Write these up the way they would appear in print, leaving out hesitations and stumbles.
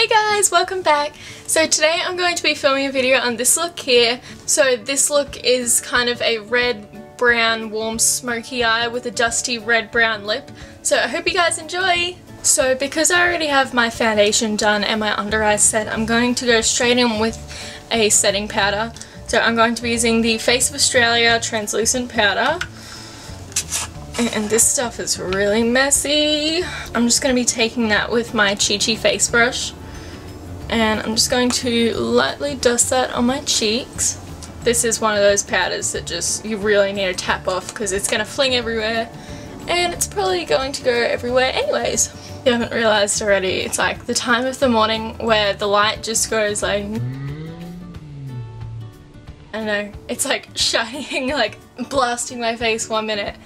Hey guys, welcome back. So today I'm going to be filming a video on this look here. So this look is kind of a red, brown, warm, smoky eye with a dusty red-brown lip. So I hope you guys enjoy. So because I already have my foundation done and my under eyes set, I'm going to go straight in with a setting powder. So I'm going to be using the Face of Australia translucent powder. And this stuff is really messy. I'm just going to be taking that with my Chi Chi face brush. And I'm just going to lightly dust that on my cheeks. This is one of those powders that just you really need to tap off because it's going to fling everywhere. And it's probably going to go everywhere anyways. If you haven't realised already, it's like the time of the morning where the light just goes like... I don't know, it's like shining, like blasting my face 1 minute.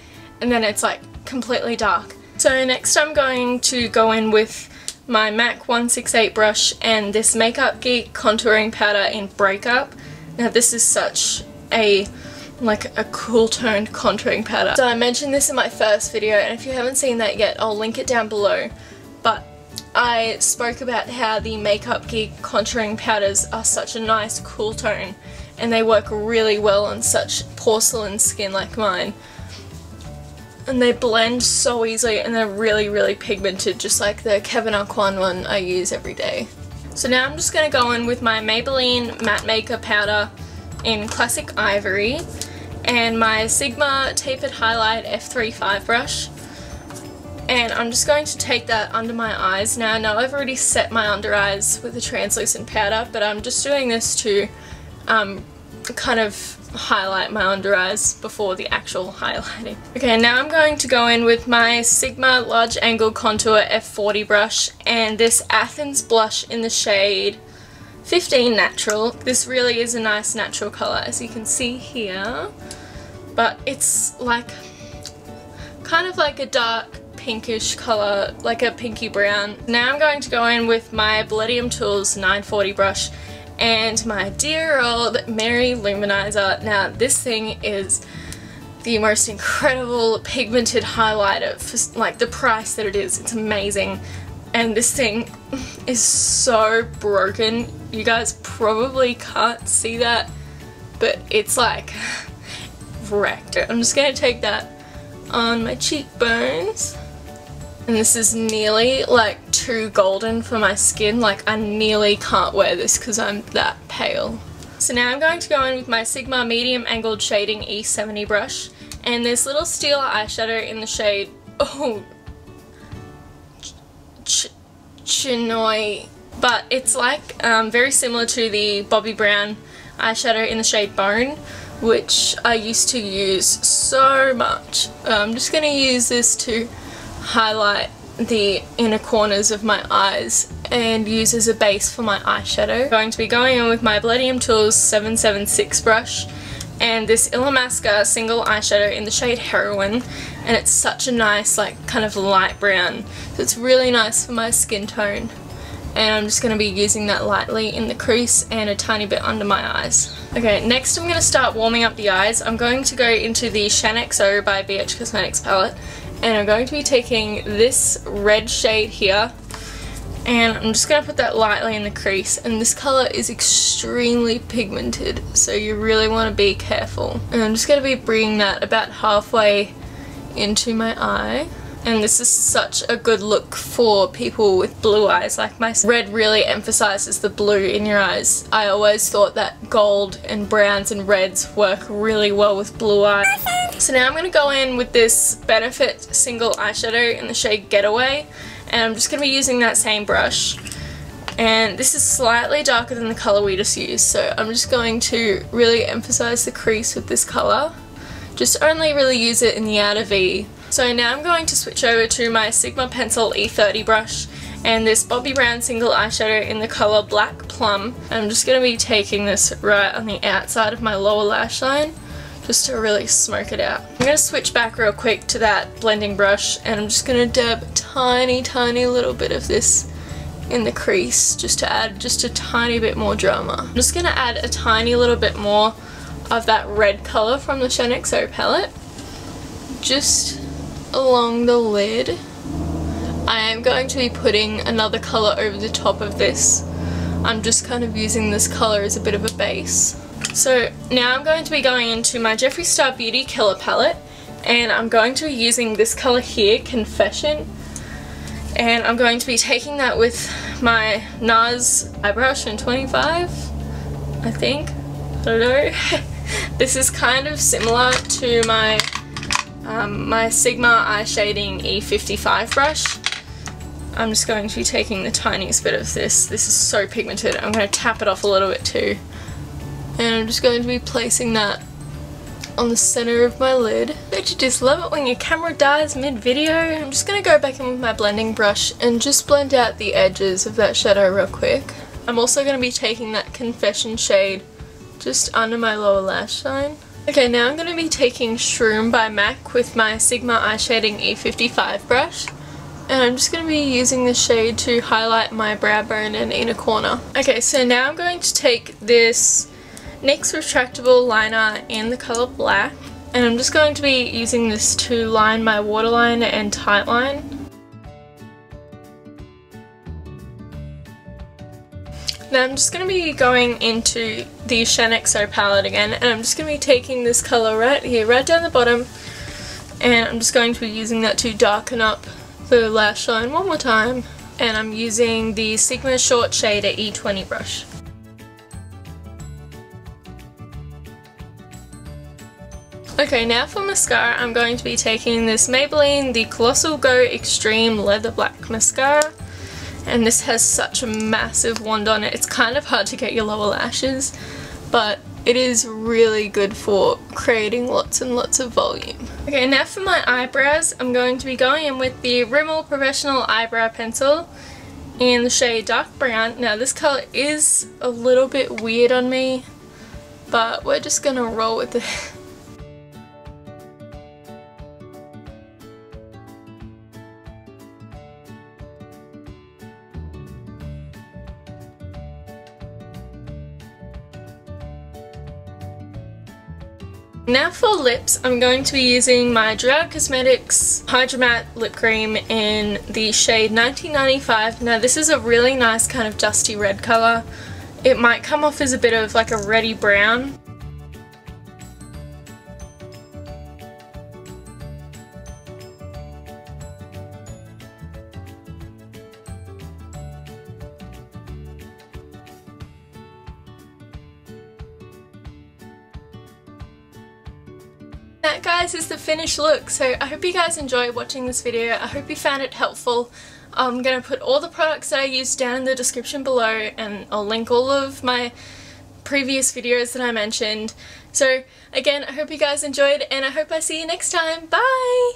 And then it's like completely dark. So next I'm going to go in with my MAC 168 brush and this Makeup Geek contouring powder in Breakup. Now this is such a cool toned contouring powder. So I mentioned this in my first video, and if you haven't seen that yet I'll link it down below. But I spoke about how the Makeup Geek contouring powders are such a nice cool tone and they work really well on such porcelain skin like mine. And they blend so easily and they're really, really pigmented, just like the Kevin Aucoin one I use every day. So now I'm just going to go in with my Maybelline Matte Maker powder in Classic Ivory and my Sigma Tapered Highlight F35 brush. And I'm just going to take that under my eyes. Now I know I've already set my under eyes with a translucent powder, but I'm just doing this to kind of highlight my under eyes before the actual highlighting. Okay, now I'm going to go in with my Sigma Large Angle Contour F40 brush and this Athens blush in the shade 15 Natural. This really is a nice natural colour, as you can see here, but it's like kind of like a dark pinkish colour, like a pinky brown. Now I'm going to go in with my Bdellium Tools 940 brush and my dear old Mary-Loumanizer. Now this thing is the most incredible pigmented highlighter for like the price that it is. It's amazing, and this thing is so broken. You guys probably can't see that, but it's like wrecked. I'm just going to take that on my cheekbones. And this is nearly like too golden for my skin, like I nearly can't wear this because I'm that pale. So now I'm going to go in with my Sigma Medium Angled Shading E70 brush and this little Stila eyeshadow in the shade, Chinois, but it's like very similar to the Bobbi Brown eyeshadow in the shade Bone, which I used to use so much. I'm just going to use this to highlight the inner corners of my eyes and use as a base for my eyeshadow. I'm going to be going in with my Bdellium Tools 776 brush and this Illamasqua single eyeshadow in the shade Heroin, and it's such a nice like kind of light brown, so it's really nice for my skin tone, and I'm just going to be using that lightly in the crease and a tiny bit under my eyes. Okay, next I'm going to start warming up the eyes. I'm going to go into the Shaaanxo by BH Cosmetics palette. And I'm going to be taking this red shade here and I'm just going to put that lightly in the crease, and this colour is extremely pigmented, so you really want to be careful. And I'm just going to be bringing that about halfway into my eye. And this is such a good look for people with blue eyes like myself. Red really emphasises the blue in your eyes. I always thought that gold and browns and reds work really well with blue eyes. So now I'm going to go in with this Benefit single eyeshadow in the shade Getaway, and I'm just going to be using that same brush. And this is slightly darker than the colour we just used, so I'm just going to really emphasise the crease with this colour. Just only really use it in the outer V. So now I'm going to switch over to my Sigma Pencil E30 brush and this Bobbi Brown single eyeshadow in the colour Black Plum. I'm just going to be taking this right on the outside of my lower lash line just to really smoke it out. I'm going to switch back real quick to that blending brush and I'm just going to dab a tiny little bit of this in the crease just to add just a tiny bit more drama. I'm just going to add a tiny little bit more of that red colour from the Shaaanxo palette just along the lid. I am going to be putting another colour over the top of this. I'm just kind of using this colour as a bit of a base. So now I'm going to be going into my Jeffree Star Beauty Killer palette, and I'm going to be using this colour here, Confession, and I'm going to be taking that with my NARS eye brush in 25, I think. I don't know. This is kind of similar to my my Sigma eye shading E55 brush. I'm just going to be taking the tiniest bit of this. This is so pigmented. I'm going to tap it off a little bit too. And I'm just going to be placing that on the center of my lid. Don't you just love it when your camera dies mid-video? I'm just going to go back in with my blending brush and just blend out the edges of that shadow real quick. I'm also going to be taking that Confession shade just under my lower lash line. Okay, now I'm going to be taking Shroom by MAC with my Sigma eye shading E55 brush. And I'm just going to be using the shade to highlight my brow bone and inner corner. Okay, so now I'm going to take this NYX Retractable liner in the colour Black, and I'm just going to be using this to line my waterline and tightline. Now I'm just going to be going into the Shaaanxo palette again, and I'm just going to be taking this colour right here, right down the bottom, and I'm just going to be using that to darken up the lash line one more time. And I'm using the Sigma Short Shader E20 brush. Okay, now for mascara, I'm going to be taking this Maybelline, the Colossal Go Extreme Leather Black Mascara. And this has such a massive wand on it. It's kind of hard to get your lower lashes, but it is really good for creating lots and lots of volume. Okay, now for my eyebrows, I'm going to be going in with the Rimmel Professional Eyebrow Pencil in the shade Dark Brown. Now this colour is a little bit weird on me, but we're just gonna roll with it. Now for lips, I'm going to be using my Gerad Cosmetics Hydra Matte Lip Cream in the shade 1995. Now this is a really nice kind of dusty red colour. It might come off as a bit of like a reddy brown. That, guys, is the finished look. So I hope you guys enjoyed watching this video. I hope you found it helpful. I'm going to put all the products that I used down in the description below, and I'll link all of my previous videos that I mentioned. So again, I hope you guys enjoyed, and I hope I see you next time. Bye!